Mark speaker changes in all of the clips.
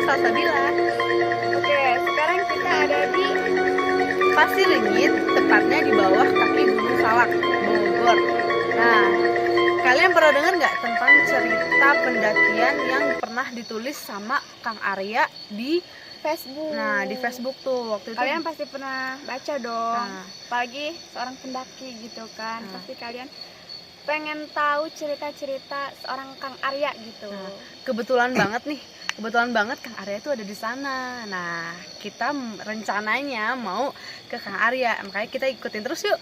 Speaker 1: Salsabila.
Speaker 2: Oke, sekarang kita ada di
Speaker 1: Pasir Ringit, tepatnya di bawah kaki Gunung Salak, Bogor. Nah, kalian pernah dengar nggak tentang cerita pendakian yang pernah ditulis sama Kang Arya di
Speaker 2: Facebook.
Speaker 1: Nah, di Facebook tuh waktu itu.
Speaker 2: Kalian pasti pernah baca dong.
Speaker 1: Nah.
Speaker 2: Apalagi seorang pendaki gitu kan.
Speaker 1: Nah.
Speaker 2: Pasti kalian pengen tahu cerita-cerita seorang Kang Arya gitu.
Speaker 1: Nah, kebetulan banget Kang Arya itu ada di sana. Nah, kita rencananya mau ke Kang Arya, makanya kita ikutin terus yuk.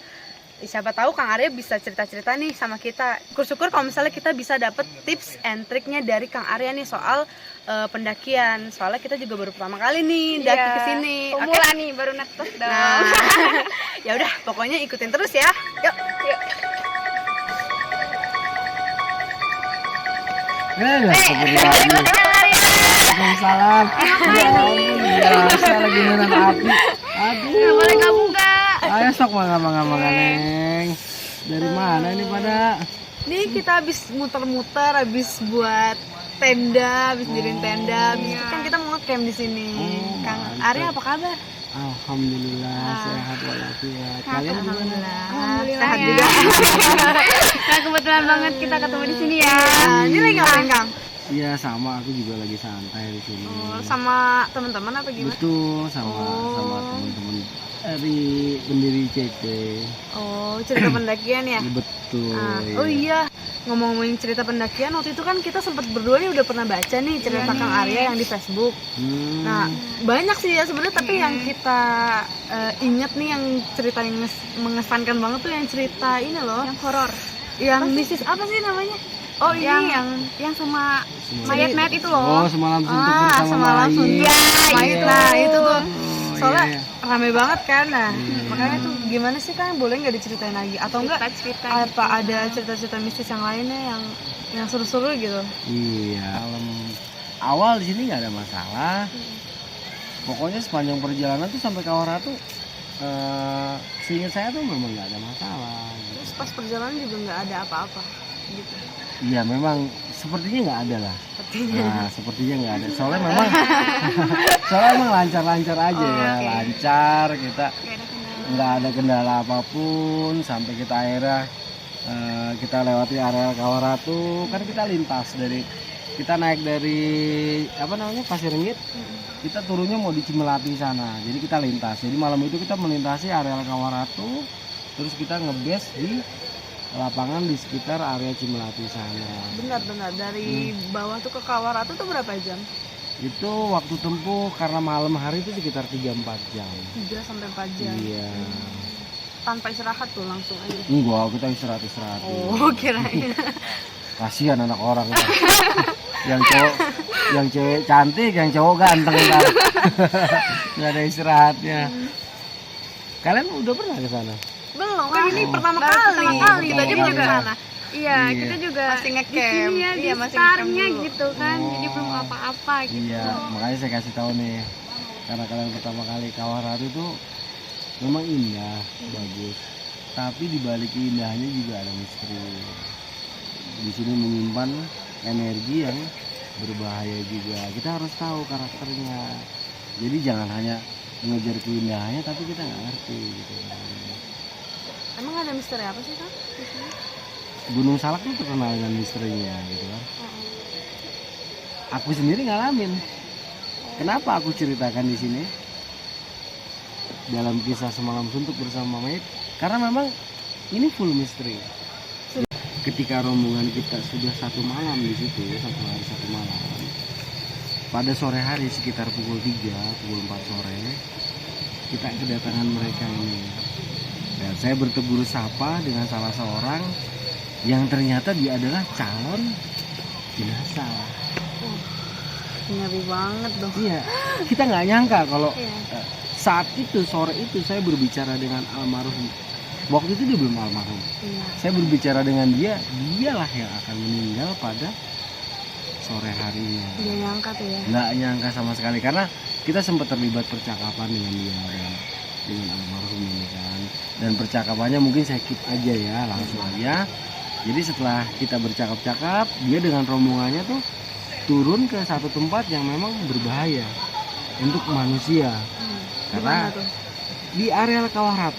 Speaker 1: Siapa tahu Kang Arya bisa cerita-cerita nih sama kita. Syukur-syukur kalau misalnya kita bisa dapet tips and triknya dari Kang Arya nih soal pendakian. Soalnya kita juga baru pertama kali nih daki ke sini.
Speaker 2: Pemula nih, baru netes dong.
Speaker 1: Nah, ya udah, pokoknya ikutin terus ya. Yuk.
Speaker 3: Waalaikumsalam. Ya ampun, biasa lagi ngeran api. Aduh.
Speaker 2: Boleh kamu nggak?
Speaker 3: Ayo sok mangga Neng. Dari mana ini pada?
Speaker 1: Nih kita habis muter-muter, habis buat tenda, habis diriin tenda. Habis itu kan kita mau ngecamp di sini.
Speaker 3: Oh,
Speaker 1: Kang
Speaker 3: mantap.
Speaker 1: Arya apa kabar?
Speaker 3: Alhamdulillah sehat walafiat. Kalian gimana?
Speaker 2: Alhamdulillah
Speaker 1: Sehat
Speaker 2: ya.
Speaker 1: juga.
Speaker 2: Nah, kebetulan banget kita ketemu di sini ya.
Speaker 1: Nah, ini lagi ngapain Kang?
Speaker 3: Iya sama, aku juga lagi santai di sini.
Speaker 1: Oh, sama teman-teman apa gimana?
Speaker 3: Betul, sama
Speaker 1: Oh.
Speaker 3: teman-teman dari pendiri CC.
Speaker 1: Oh, cerita pendakian ya?
Speaker 3: Betul.
Speaker 1: Ah,
Speaker 3: iya.
Speaker 1: oh iya, ngomong-ngomongin cerita pendakian, waktu itu kan kita sempat berdua nih udah pernah baca nih cerita Kang Arya yang di Facebook. Nah, banyak sih ya sebenarnya, tapi yang kita inget nih yang cerita yang mengesankan banget tuh yang cerita ini loh,
Speaker 2: Yang horor.
Speaker 1: yang mistis apa sih namanya? Oh ini yang
Speaker 2: sama
Speaker 3: Semalam-
Speaker 2: mayat-mayat itu loh.
Speaker 3: Oh, semalam suntuk bersama
Speaker 1: semalam
Speaker 3: Mayit.
Speaker 1: suntuk Mayit.
Speaker 2: itu.
Speaker 1: Nah itu tuh
Speaker 3: Oh,
Speaker 1: soalnya
Speaker 3: iya.
Speaker 1: rame banget kan. Nah
Speaker 3: Hmm.
Speaker 1: makanya tuh gimana sih Kang, boleh nggak diceritain lagi atau enggak
Speaker 2: Cerita
Speaker 1: apa ada cerita-cerita mistis yang lainnya yang seru-seru gitu?
Speaker 3: Iya. Awal di sini nggak ada masalah. Pokoknya sepanjang perjalanan tuh sampai Kawaratu, seingat saya tuh memang nggak ada masalah.
Speaker 1: Terus pas perjalanan juga nggak ada apa-apa gitu.
Speaker 3: Iya, memang sepertinya nggak ada lah.
Speaker 1: Sepertinya.
Speaker 3: Nah, sepertinya nggak ada. Soalnya memang lancar-lancar aja ya,
Speaker 1: oke.
Speaker 3: lancar kita.
Speaker 2: Gak ada kendala.
Speaker 3: Nggak ada kendala apapun sampai kita akhirnya kita lewati area Kawaratu. Kan kita lintas kita naik dari Pasir Ringit, kita turunnya mau di Cimelati sana, jadi kita lintas. Jadi malam itu kita melintasi area Kawaratu, terus kita ngebase di lapangan di sekitar area Cimelati sana.
Speaker 1: Benar-benar dari bawah tuh ke Kawaratu tuh berapa jam?
Speaker 3: Itu waktu tempuh karena malam hari itu sekitar 3-4 jam.
Speaker 1: 3 sampai 4 jam.
Speaker 3: Iya.
Speaker 1: Tanpa istirahat tuh langsung aja.
Speaker 3: Enggak, kita istirahat.
Speaker 1: Oh, kirain.
Speaker 3: Kasihan anak orang kan. yang cewek cantik, yang cowok ganteng kan. Nggak ada istirahatnya. Kalian udah pernah ke sana?
Speaker 1: Belum, kan ini pertama
Speaker 2: Baru
Speaker 1: kali.
Speaker 2: pertama kali.
Speaker 1: Kita
Speaker 3: Pertama
Speaker 1: juga
Speaker 3: kali.
Speaker 1: ke sana.
Speaker 2: Iya,
Speaker 3: Iya.
Speaker 2: kita juga
Speaker 1: Masih ngecamp.
Speaker 2: di sini ya,
Speaker 1: Iya,
Speaker 2: di
Speaker 1: masih
Speaker 2: startnya
Speaker 1: ngecamp dulu.
Speaker 2: gitu kan.
Speaker 3: Oh.
Speaker 2: Jadi belum apa-apa gitu.
Speaker 3: Iya, makanya saya kasih tahu nih, karena kalian pertama kali Kawaratu itu memang indah, bagus. Tapi di balik indahnya juga ada misteri. Di sini menyimpan energi yang berbahaya juga. Kita harus tahu karakternya. Jadi jangan hanya mengejar keindahannya, tapi kita nggak ngerti gitu.
Speaker 1: Emang ada misteri apa sih, Kang? Di sini?
Speaker 3: Gunung Salak itu terkenal dengan misterinya gitu kan. Aku sendiri ngalamin. Kenapa aku ceritakan di sini? Dalam kisah Semalam Suntuk bersama Mayit, karena memang ini full misteri. Ketika rombongan kita sudah 1 malam di situ, 1 hari 1 malam. Pada sore hari sekitar pukul 3, pukul 4 sore, kita kedatangan mereka ini. Dan saya bertegur sapa dengan salah seorang yang ternyata dia adalah calon jenazah.
Speaker 1: Ngeri banget dong.
Speaker 3: Iya, kita nggak nyangka kalau
Speaker 1: Iya.
Speaker 3: saat itu sore itu saya berbicara dengan almarhum. Waktu itu dia belum almarhum.
Speaker 1: Iya.
Speaker 3: Saya berbicara dengan dialah yang akan meninggal pada sore harinya.
Speaker 1: Dia nyangka tuh ya.
Speaker 3: Nggak nyangka sama sekali karena kita sempat terlibat percakapan dengan dia dan dengan almarhum ini kan. Dan percakapannya mungkin saya keep aja ya, langsung aja. Jadi setelah kita bercakap-cakap, dia dengan rombongannya tuh turun ke satu tempat yang memang berbahaya untuk manusia. Karena
Speaker 1: Gimana tuh?
Speaker 3: di areal Kawah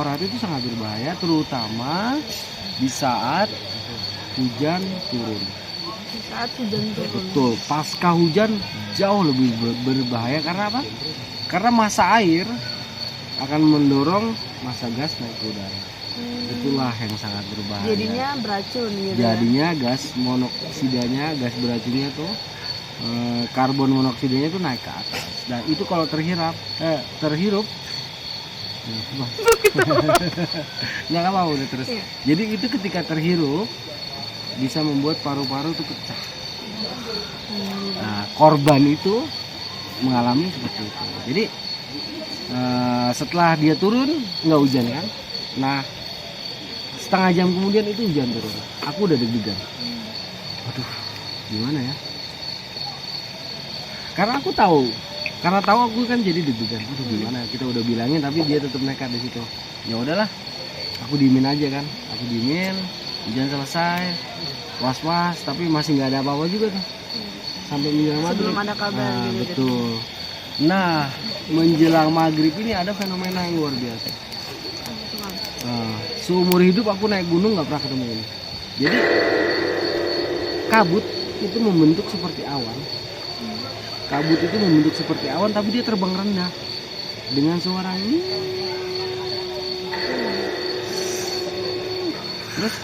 Speaker 3: Ratu itu sangat berbahaya, terutama di saat hujan turun.
Speaker 1: Di saat hujan turun.
Speaker 3: Betul, pasca hujan jauh lebih berbahaya. Karena apa? Karena massa air akan mendorong massa gas naik ke udara. Itulah yang sangat berbahaya.
Speaker 1: Jadinya beracun gitu.
Speaker 3: Jadinya gas monoksidanya, gas beracunnya tuh karbon monoksidanya tuh naik ke atas. Dan itu kalau terhirup nggak apa udah terus.
Speaker 1: Iya.
Speaker 3: Jadi itu ketika terhirup bisa membuat paru-paru tuh pecah. Nah, korban itu mengalami seperti itu. Jadi setelah dia turun nggak hujan kan? Nah, setengah jam kemudian itu hujan turun. Aku udah deg-degan. Waduh, gimana ya? Karena aku tahu aku kan jadi deg-degan. Aduh, gimana? Kita udah bilangin tapi dia tetap nekat di situ. Ya udahlah, aku diemin aja kan. Aku diemin, hujan selesai, was-was, tapi masih nggak ada apa-apa juga tuh. Sampai menjelang maghrib.
Speaker 1: Sebelum ada kabar
Speaker 3: Nah,
Speaker 1: gitu.
Speaker 3: betul. Nah, menjelang maghrib ini ada fenomena yang luar biasa. Nah, seumur hidup aku naik gunung nggak pernah ketemu ini. Jadi kabut itu membentuk seperti awan. Kabut itu membentuk seperti awan, tapi dia terbang rendah dengan suara ini. Terus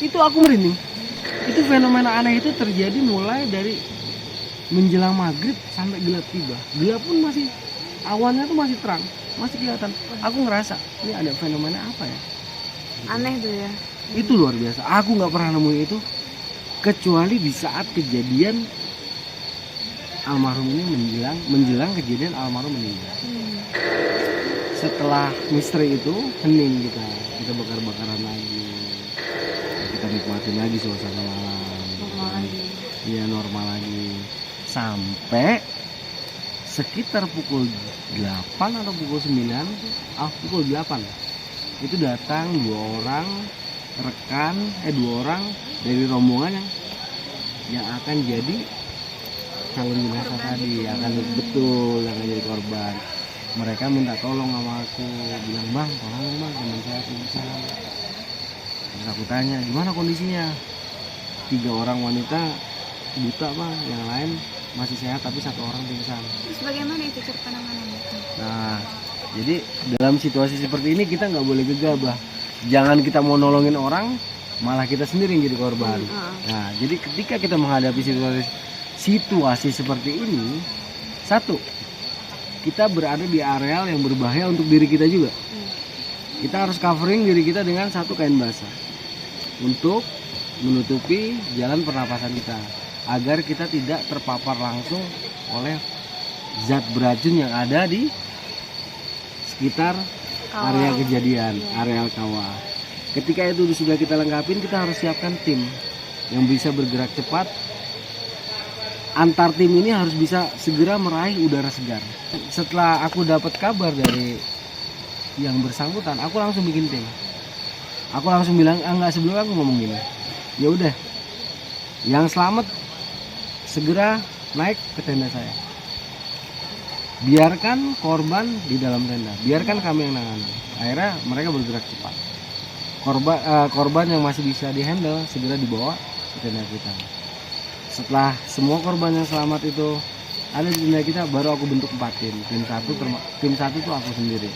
Speaker 3: itu aku merinding. Itu fenomena aneh itu terjadi mulai dari menjelang maghrib sampai gelap tiba. Gelap pun masih, awannya tuh masih terang, masih kelihatan. Aku ngerasa ini ada fenomena apa ya?
Speaker 1: Aneh tuh ya.
Speaker 3: Itu luar biasa. Aku nggak pernah nemuin itu kecuali di saat kejadian almarhum ini menjelang kejadian almarhum meninggal. Setelah misteri itu hening kita bakar-bakaran lagi, kita nikmatin lagi suasana malam.
Speaker 1: Normal lagi.
Speaker 3: Iya, normal lagi sampai sekitar pukul 8 atau pukul 9, pukul 8 itu datang dua orang dari rombongan yang akan jadi calon jenazah tadi, akan betul yang jadi korban. Mereka minta tolong sama aku, bilang bang tolong bang teman saya pingsan. Terus aku tanya gimana kondisinya, 3 orang wanita buta bang, yang lain masih sehat tapi 1 orang pingsan.
Speaker 2: Terus bagaimana itu cara penanganannya?
Speaker 3: Nah, jadi dalam situasi seperti ini kita nggak boleh gegabah. Jangan kita mau nolongin orang, malah kita sendiri yang jadi korban. Nah, jadi ketika kita menghadapi situasi seperti ini, satu, kita berada di areal yang berbahaya untuk diri kita juga. Kita harus covering diri kita dengan satu kain basah untuk menutupi jalan pernapasan kita, agar kita tidak terpapar langsung oleh zat beracun yang ada di sekitar area kejadian, areal kawah. Ketika itu sudah kita lengkapin, kita harus siapkan tim yang bisa bergerak cepat. Antar tim ini harus bisa segera meraih udara segar. Setelah aku dapat kabar dari yang bersangkutan, aku langsung bikin tim. Aku langsung bilang, enggak, sebelum aku ngomong gini, ya udah, yang selamat segera naik ke tenda saya. Biarkan korban di dalam tenda, biarkan kami yang nangani. Akhirnya mereka bergerak cepat. Korban yang masih bisa dihandle segera dibawa ke tenda kita. Setelah semua korban yang selamat itu ada di tenda kita, baru aku bentuk 4 tim. Tim satu tuh aku sendiri.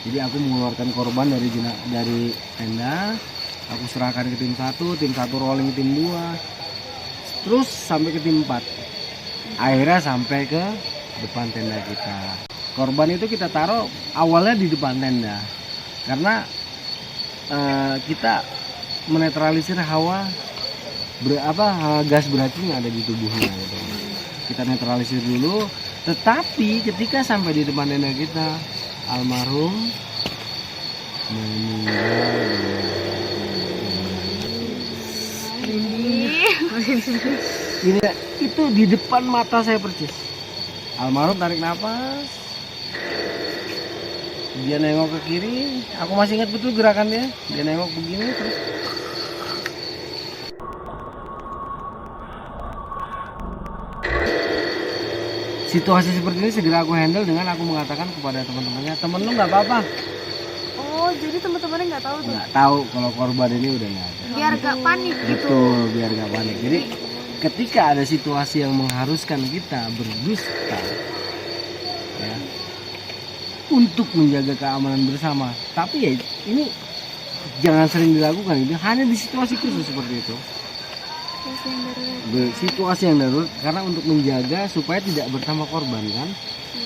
Speaker 3: Jadi aku mengeluarkan korban dari tenda, aku serahkan ke tim 1 rolling tim 2, terus sampai ke tim 4. Akhirnya sampai ke depan tenda kita. Korban itu kita taruh awalnya di depan tenda karena kita menetralisir gas beracun yang ada di tubuhnya gitu. Kita netralisir dulu, tetapi ketika sampai di depan tenda kita, almarhum meninggal. Ini itu di depan mata saya persis. Almarhum tarik nafas, dia nengok ke kiri, aku masih ingat betul gerakannya. Dia nengok begini terus situasi seperti ini segera aku handle dengan aku mengatakan kepada teman-temannya, temen lu nggak apa-apa.
Speaker 2: Oh, jadi teman-temannya nggak tahu tuh.
Speaker 3: Nggak tahu kalau korban ini udah nggak ada.
Speaker 2: Biar gak panik gitu.
Speaker 3: Betul, biar nggak panik. Jadi ketika ada situasi yang mengharuskan kita berdusta, ya, untuk menjaga keamanan bersama, tapi ya ini jangan sering dilakukan, ini hanya di situasi khusus seperti itu. Situasi yang darurat karena untuk menjaga supaya tidak bertambah korban kan.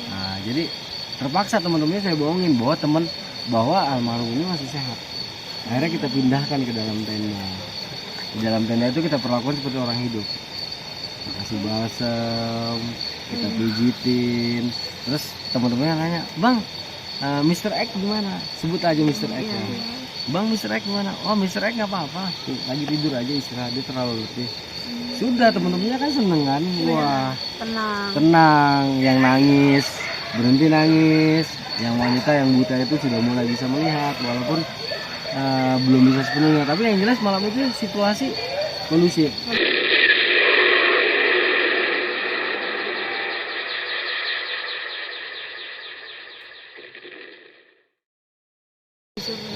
Speaker 3: Nah, jadi terpaksa teman-temannya saya bohongin bahwa almarhum ini masih sehat. Akhirnya kita pindahkan ke dalam tenda. Di dalam tenda itu kita perlakukan seperti orang hidup. Kasih balsam, kita pijitin. Terus teman-temannya nanya, "Bang, Mr. X gimana?" Sebut aja Mr. X. Ya. "Bang, Mr. X gimana?" "Oh, Mr. X nggak apa-apa, lagi tidur aja, istirahat, dia terlalu letih." Sudah, teman-temannya kan seneng kan, wah tenang. Yang nangis berhenti nangis, yang wanita yang buta itu sudah mulai bisa melihat walaupun belum bisa sepenuhnya, tapi yang jelas malam itu situasi kondusif.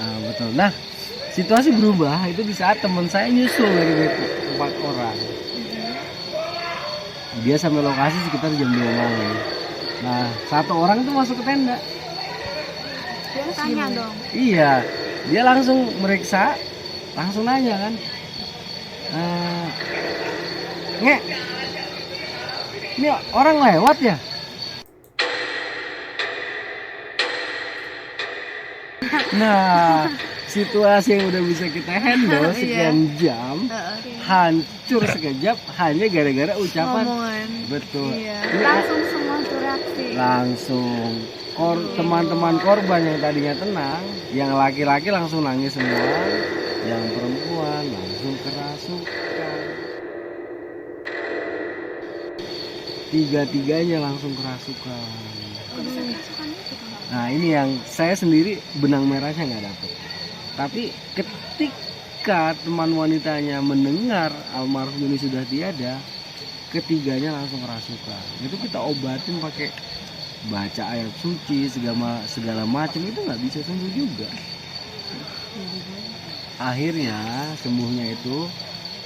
Speaker 3: Nah, betul. Nah, situasi berubah itu di saat teman saya nyusul dari Depok, 4 orang. Dia sampai lokasi sekitar jam 2 malam. Nah, 1 orang itu masuk ke tenda.
Speaker 2: Dia tanya dong.
Speaker 3: Iya, dia langsung meriksa, langsung nanya kan, "Nge, ini orang lewat ya?" Nah, situasi yang udah bisa kita handle sekian jam hancur sekejap hanya gara-gara ucapan. Betul.
Speaker 2: Langsung semua bereaksi.
Speaker 3: Langsung teman-teman korban yang tadinya tenang, yang laki-laki langsung nangis semua, yang perempuan langsung kerasukan. Tiga-tiganya langsung kerasukan. Nah, ini yang saya sendiri benang merahnya nggak dapet. Tapi ketika teman wanitanya mendengar almarhum ini sudah tiada, ketiganya langsung kerasukan. Itu kita obatin pakai baca ayat suci segala macam, itu nggak bisa sembuh juga. Akhirnya sembuhnya itu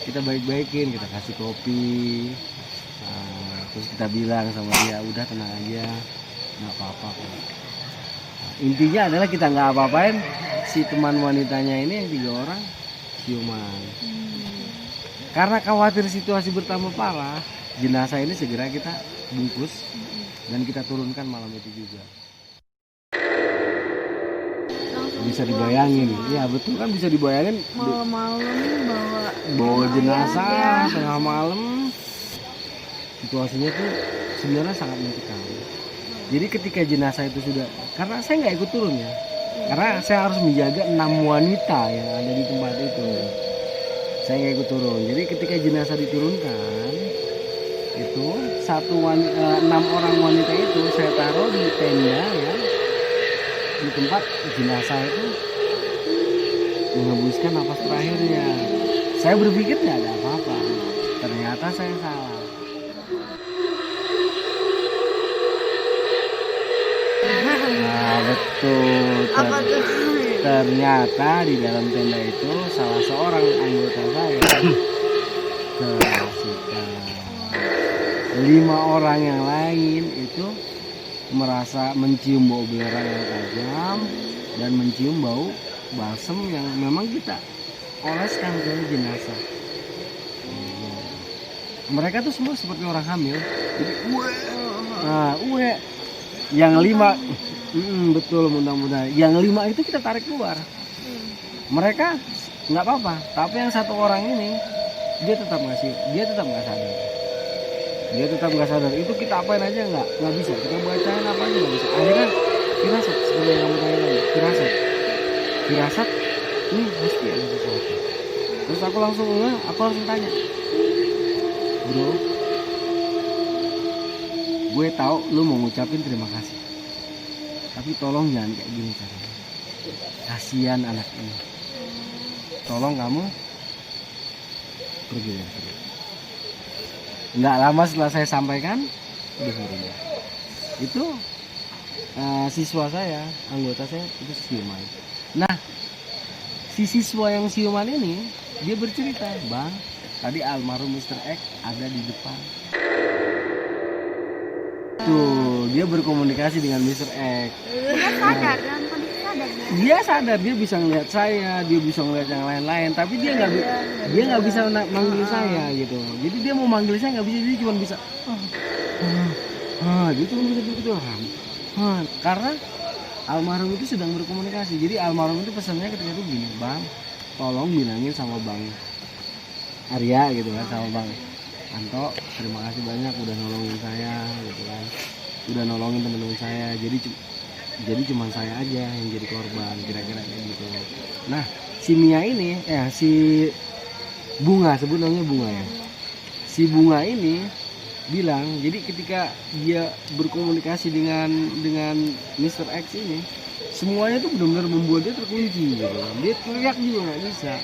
Speaker 3: kita baik-baikin, kita kasih kopi, terus kita bilang sama dia, udah tenang aja, nggak apa-apa kok. Intinya adalah kita nggak apa-apain si teman wanitanya ini yang 3 orang ciuman. Karena khawatir situasi bertambah parah, jenazah ini segera kita bungkus dan kita turunkan malam itu juga. Bisa dibayangin, ya betul kan, bisa dibayangin
Speaker 2: Malam-malam
Speaker 3: bawa jenazah tengah malam. Situasinya tuh sebenarnya sangat mencekam. Jadi ketika jenazah itu sudah, karena saya nggak ikut turun ya, karena saya harus menjaga 6 wanita yang ada di tempat itu, saya nggak ikut turun. Jadi ketika jenazah diturunkan, itu 6 orang wanita itu saya taruh di tenda ya, di tempat jenazah itu menghembuskan nafas terakhirnya. Saya berpikir nggak ada apa-apa, ternyata saya salah. Nah, betul. Ternyata di dalam tenda itu salah seorang anggota saya kerasukan. 5 orang yang lain itu merasa mencium bau belerang yang tajam dan mencium bau balsem yang memang kita oleskan ke jenazah. Mereka tuh semua seperti orang hamil. Jadi yang 5 betul, mudah-mudahan yang 5 itu kita tarik keluar. Mereka nggak apa-apa, tapi yang 1 orang ini dia tetap nggak sadar. Itu kita apain aja nggak bisa, kita bacain apa aja nggak bisa. Akhirnya firasat, seperti yang kamu tanya tadi, firasat ini pasti ada sesuatu. Terus aku langsung tanya, bro, gue tahu lu mau ngucapin terima kasih, tapi tolong jangan kayak gini caranya. Kasihan anak ini. Tolong kamu pergi dari sini. Nggak lama setelah saya sampaikan, udah meninggal. itu siswa saya, anggota saya itu siuman. Nah, si siswa yang siuman ini dia bercerita, Bang, tadi almarhum Mr. X ada di depan. Tuh, dia berkomunikasi dengan Mr. X.
Speaker 2: Dia sadar, dalam kondisi sadar ya.
Speaker 3: Dia sadar, dia bisa ngeliat saya, dia bisa ngeliat yang lain-lain, tapi dia nggak bisa manggil saya gitu. Jadi dia mau manggil saya nggak bisa, dia cuma bisa gitu gitu. Karena almarhum itu sedang berkomunikasi. Jadi almarhum itu pesannya ketika itu gini, Bang, tolong bilangin sama Bang Arya gitu kan, sama Bang Anto, terima kasih banyak udah nolongin saya gitu kan, udah nolongin teman-teman saya. Jadi cuma saya aja yang jadi korban, kira-kira kayak gitu. Nah, si Mia ini si Bunga, sebut namanya Bunga ya. Si Bunga ini bilang, jadi ketika dia berkomunikasi dengan Mr. X ini, semuanya tuh benar-benar membuat dia terkunci gitu. Dia teriak juga nggak bisa.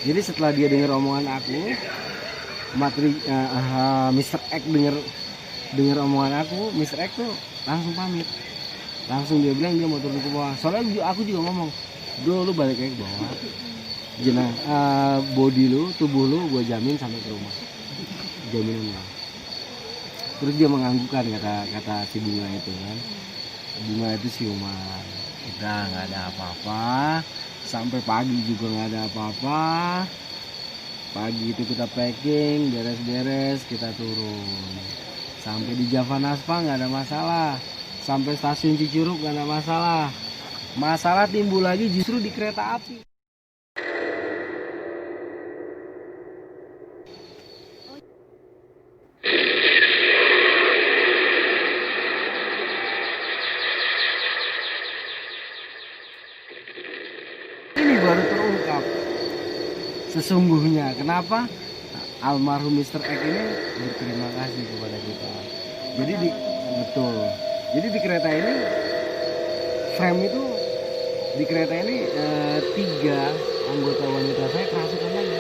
Speaker 3: Jadi setelah dia dengar omongan aku, Mr. X dengar omongan aku, Mr. X tuh langsung pamit. Langsung dia bilang dia mau turun ke bawah. Soalnya aku juga ngomong, bro, lu balik ke bawah. Body lu, tubuh lu, gue jamin sampai ke rumah. Jaminan lah. Terus dia menganggukkan kata si Bunga itu kan. Bunga itu siuman. Udah nggak ada apa-apa. Sampai pagi juga nggak ada apa-apa. Pagi itu kita packing, beres-beres, kita turun. Sampai di Java Naspa nggak ada masalah. Sampai stasiun Cicurug nggak ada masalah. Masalah timbul lagi justru di kereta api. Ini baru terungkap sesungguhnya kenapa almarhum Mr. X ini berterima kasih kepada kita. Jadi betul. Jadi di kereta ini frame itu di kereta ini 3 anggota wanita saya kerasukan lagi.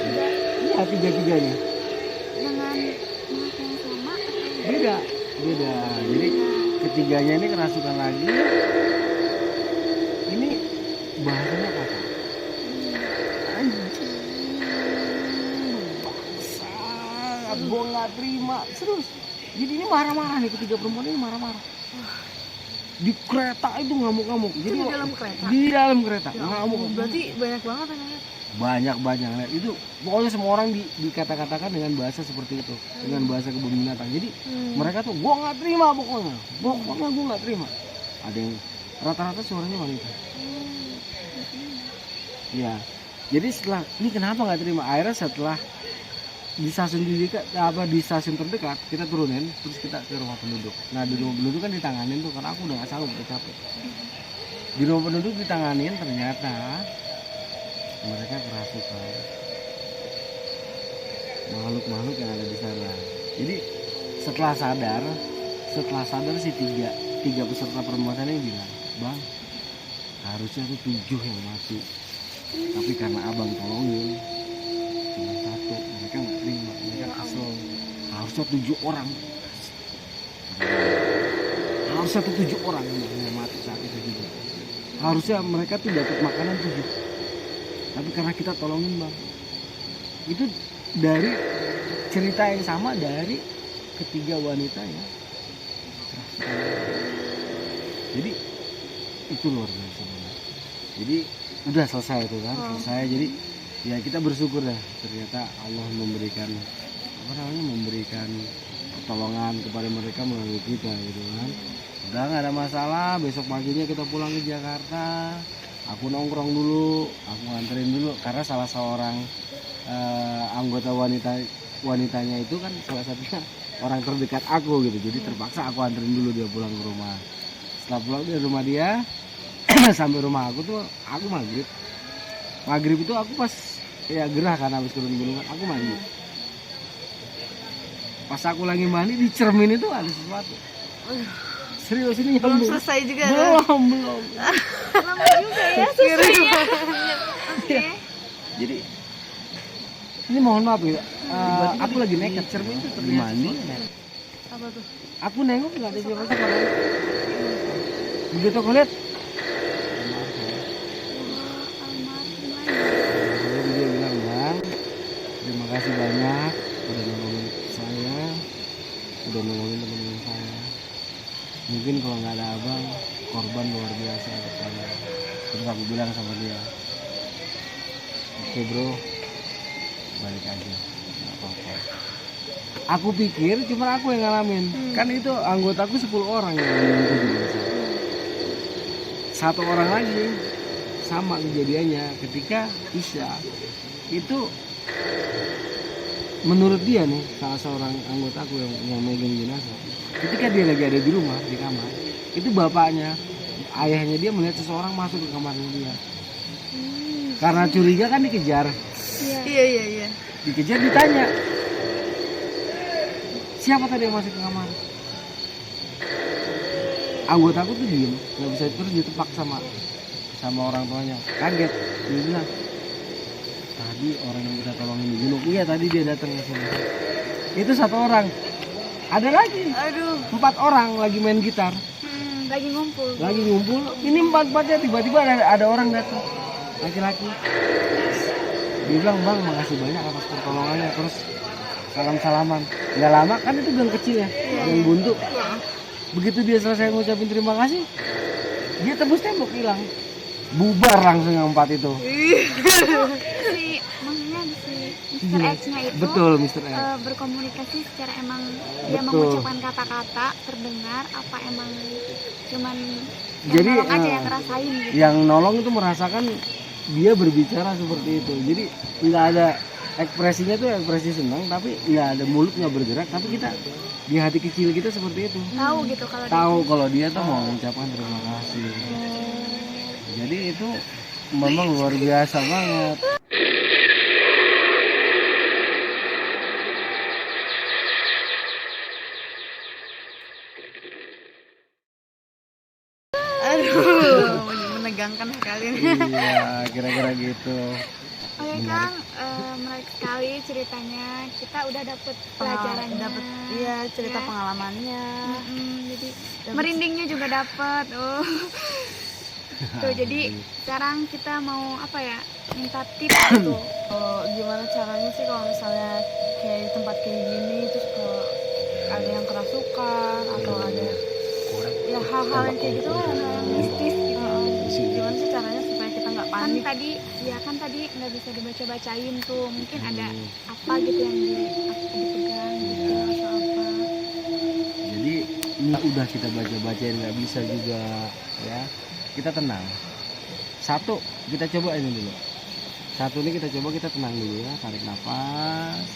Speaker 3: Iya, 3-3-nya.
Speaker 2: Dengan maaf yang sama atau
Speaker 3: Beda. Jadi ketiganya ini kerasukan lagi. Ini bahasanya kasar. Bangsat, gue nggak terima. Serius. Jadi ini marah-marah nih, ketiga perempuan ini marah-marah. Di kereta itu ngamuk-ngamuk. Jadi
Speaker 1: di dalam kereta.
Speaker 3: Di dalam kereta.
Speaker 1: Ya,
Speaker 3: Ngamuk.
Speaker 1: berarti banyak banget yang lihat.
Speaker 3: Banyak itu pokoknya semua orang dikata-katakan dengan bahasa seperti itu, dengan bahasa kebun binatang. Jadi mereka tuh gua nggak terima pokoknya gua nggak terima. Ada yang rata-rata suaranya wanita. Ya, jadi setelah ini kenapa nggak terima, akhirnya setelah di stasiun di stasiun terdekat kita turunin, terus kita ke rumah penduduk. Nah di rumah penduduk kan ditanganin tuh, karena aku udah nggak sanggup, udah capek. Di rumah penduduk ditanganin, ternyata mereka kerasukan makhluk-makhluk yang ada di sana. Jadi setelah sadar si tiga peserta perempuan ini bilang, Bang, harusnya tuh 7 yang mati, tapi karena abang tolongin cuma 1. Mereka nggak terima, mereka kesel. Harusnya 7 orang, harusnya tuh 7 orang yang mati saat itu juga. Harusnya mereka tuh dapat makanan 7, tapi karena kita tolongin, Bang. Itu dari cerita yang sama dari ketiga wanita ya. Jadi itu luar biasa banget. Jadi udah selesai itu kan, selesai. Jadi ya kita bersyukur dah, ternyata Allah memberikan memberikan pertolongan kepada mereka melalui kita gitu kan. Udah nggak ada masalah. Besok paginya kita pulang ke Jakarta. Aku nongkrong dulu, aku nganterin dulu, karena salah seorang anggota wanitanya itu kan salah satunya orang terdekat aku gitu. Jadi terpaksa aku anterin dulu dia pulang ke rumah. Setelah pulang dari rumah dia sampai rumah aku tuh aku maghrib itu aku pas ya gerah kan, habis turun gunung aku mandi. Pas aku lagi mandi di cermin itu ada sesuatu. Serius, ini
Speaker 1: Belum
Speaker 3: nyambung.
Speaker 1: selesai juga.
Speaker 3: Belum.
Speaker 2: lama juga ya selesainya. Oke.
Speaker 3: Jadi ini mohon maaf ya, aku lagi nekat cermin itu terlihat mandi.
Speaker 1: Apa tuh?
Speaker 3: Aku nengok nggak ada siapa-siapa kan. Begitu aku lihat, lalu dia bilang, Bang, terima kasih banyak udah nolongin saya, udah nolongin teman-teman saya. Mungkin kalau nggak ada abang, korban luar biasa buat saya. Terus aku bilang sama dia, oke bro, balik aja, nggak apa-apa. Aku pikir cuma aku yang ngalamin. Kan itu anggotaku 10 orang yang ngalamin itu juga. Satu orang lagi sama kejadiannya ketika Isya itu, menurut dia nih, salah seorang anggota aku yang megang jenazah, ketika dia lagi ada di rumah di kamar, itu bapaknya, ayahnya dia melihat seseorang masuk ke kamarnya dia. Karena curiga kan dikejar,
Speaker 1: Iya.
Speaker 3: dikejar ditanya, siapa tadi yang masuk ke kamar? Anggota aku tuh diem, nggak bisa, terus ditepak sama orang tuanya, kaget. Dia bilang, tadi orang yang kita tolongin di gunung. Iya, tadi dia datang ke sini. Itu satu orang. Ada lagi
Speaker 1: Aduh.
Speaker 3: 4 orang lagi main gitar,
Speaker 2: Lagi ngumpul.
Speaker 3: ini 4-4-nya tiba-tiba ada orang datang, laki-laki. Dia bilang, Bang, makasih banyak atas pertolongannya. Terus salam-salaman. Nggak lama kan itu gang kecil ya, yang buntu. Begitu dia selesai ngucapin terima kasih, dia tembus tembok hilang, bubar langsung yang 4 itu.
Speaker 2: Maksudnya si Mr. X-nya itu
Speaker 3: Betul, Mr. X.
Speaker 2: Berkomunikasi secara emang dia
Speaker 3: Betul.
Speaker 2: mengucapkan kata-kata terdengar, apa emang cuman yang
Speaker 3: Jadi,
Speaker 2: nolong aja yang ngerasain gitu.
Speaker 3: Yang nolong itu merasakan dia berbicara seperti itu. Jadi nggak ada ekspresinya tuh ekspresi senang, tapi nggak ada, mulut nggak bergerak, tapi kita di hati kecil kita seperti itu.
Speaker 2: Tahu gitu kalau
Speaker 3: Tahu kalau dia tuh mau mengucapkan terima kasih. Jadi itu memang luar biasa banget.
Speaker 1: Aduh, menegangkan sekali.
Speaker 3: Iya, kira-kira gitu.
Speaker 2: Oke Kang, menarik sekali ceritanya. Kita udah dapet pelajarannya.
Speaker 1: Dapat iya cerita
Speaker 2: Ya.
Speaker 1: pengalamannya.
Speaker 2: Jadi merindingnya juga dapet. Tuh, jadi sekarang kita mau apa ya? Minta tips gitu.
Speaker 1: Kalau gimana caranya sih kalau misalnya kayak di tempat kayak gini terus kalau ada yang kerasukan atau ada ya hal-hal yang kayak gitu kan, hal yang mistis gitu. Gimana sih caranya supaya kita nggak
Speaker 2: Kan
Speaker 1: panik?
Speaker 2: tadi nggak bisa dibaca-bacain tuh. Mungkin ada apa gitu yang dipegang gitu atau apa.
Speaker 3: Jadi ini udah kita baca-bacain nggak bisa juga ya. Kita tenang. Satu, kita coba ini dulu. Satu ini kita coba, kita tenang dulu ya, tarik nafas,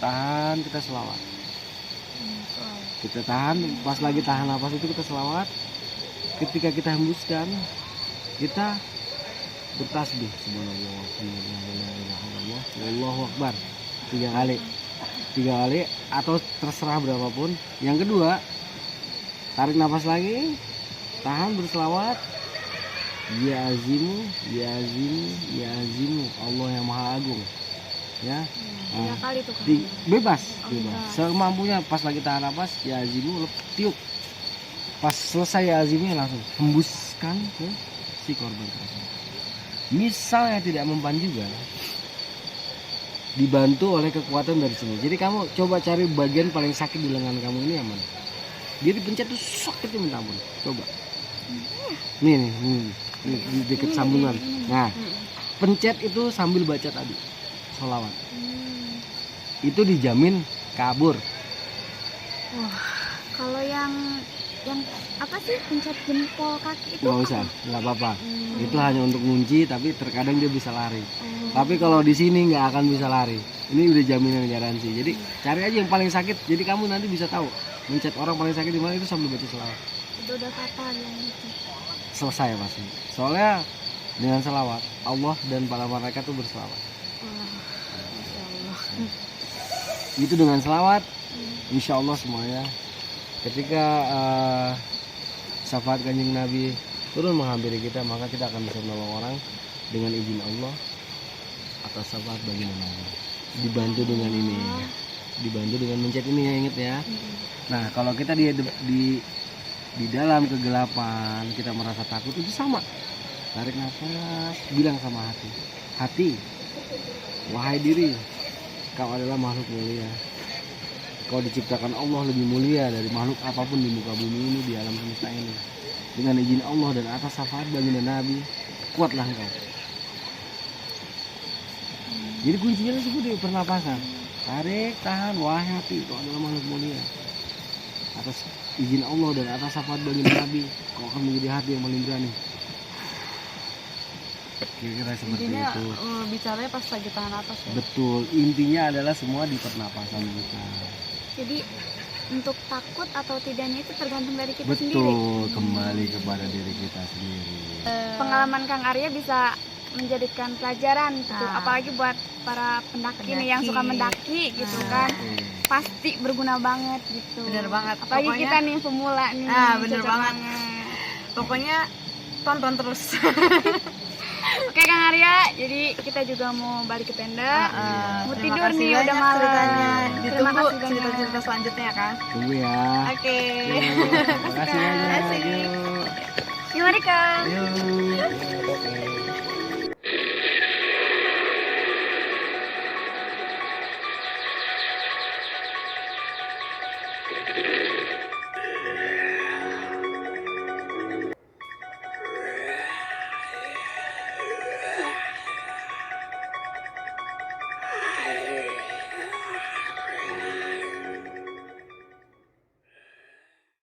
Speaker 3: tahan, kita selawat. Kita tahan, pas lagi tahan nafas itu kita selawat. Ketika kita hembuskan, kita bertasbih subhanallah, Allahu akbar 3 kali. 3 kali atau terserah berapapun. Yang kedua, tarik nafas lagi, tahan, berselawat. Ya azimu, ya azimu, ya azimu, Allah yang maha agung. Ya.
Speaker 2: 3 kali tuh Kang.
Speaker 3: Bebas,
Speaker 2: Oh,
Speaker 3: bebas.
Speaker 2: bebas.
Speaker 3: Semampunya, pas lagi tahan nafas, ya azimu, tiup. Pas selesai ya azimnya langsung hembuskan ke si korban tersebut. Misalnya tidak mempan juga, dibantu oleh kekuatan dari sini. Jadi kamu coba cari bagian paling sakit di lengan kamu ini yang mana. Dia dipencet tuh sakitnya minta ampun. Coba. Nih, di deket sambungan. Nah, pencet itu sambil baca tadi sholawat. Itu dijamin kabur.
Speaker 2: Kalau yang apa sih, pencet jempol kaki itu?
Speaker 3: Nggak usah, nggak apa-apa. Itu hanya untuk ngunci, tapi terkadang dia bisa lari.
Speaker 2: Oh.
Speaker 3: Tapi kalau di sini nggak akan bisa lari. Ini udah jaminan garansi. Jadi cari aja yang paling sakit. Jadi kamu nanti bisa tahu mencet orang paling sakit di mana, itu sambil baca selawat.
Speaker 2: Itu udah fatal yang itu.
Speaker 3: Selesai pasti. Soalnya dengan selawat Allah dan para malaikat tuh berselawat.
Speaker 1: Masya Allah.
Speaker 3: Itu dengan selawat, insya Allah semuanya. Ketika syafaat kanjeng Nabi turun menghampiri kita, maka kita akan bisa menolong orang dengan izin Allah atas syafaat bagi namanya. Dibantu dengan ini, dibantu dengan mencet ini ya, inget ya. Nah kalau kita di dalam kegelapan kita merasa takut itu sama, tarik nafas, bilang sama hati, hati, wahai diri, kau adalah makhluk mulia, kau diciptakan Allah lebih mulia dari makhluk apapun di muka bumi ini, di alam semesta ini. Dengan izin Allah dan atas syafaat baginda Nabi, kuatlah engkau. Jadi kuncinya itu di pernapasan, tarik, tahan, wahai hati, kau adalah makhluk mulia, atas izin Allah dan atas syafaat baginda Nabi, kau akan menjadi hati yang paling berani. Kira-kira seperti
Speaker 1: Intinya
Speaker 3: itu.
Speaker 1: bicaranya pas lagi tangan atas ya.
Speaker 3: Betul, intinya adalah semua di pernapasan kita.
Speaker 2: Jadi untuk takut atau tidaknya itu tergantung dari kita sendiri.
Speaker 3: Betul, kembali kepada diri kita sendiri.
Speaker 2: Pengalaman Kang Arya bisa menjadikan pelajaran gitu,
Speaker 1: Ah.
Speaker 2: apalagi buat para pendaki nih yang suka mendaki gitu kan,
Speaker 3: Oke.
Speaker 2: pasti berguna banget gitu.
Speaker 1: Bener banget.
Speaker 2: Apalagi
Speaker 1: Pokoknya-
Speaker 2: kita nih pemula nih.
Speaker 1: Bener
Speaker 2: cocok
Speaker 1: banget. Pokoknya tonton terus.
Speaker 2: Oke Kang Arya, jadi kita juga mau balik ke tenda. Mau
Speaker 1: Terima
Speaker 2: tidur
Speaker 1: kasih
Speaker 2: nih,
Speaker 1: banyak
Speaker 2: udah malam.
Speaker 1: ceritanya.
Speaker 2: Terima
Speaker 1: Ditunggu
Speaker 2: kasih banyak.
Speaker 1: cerita-cerita selanjutnya ya kan.
Speaker 3: Tunggu ya.
Speaker 1: Oke.
Speaker 3: Terima kasih banyak.
Speaker 1: Terima kasih.
Speaker 3: Yuk.
Speaker 2: Gimana Kang?
Speaker 3: Yuk. Oke.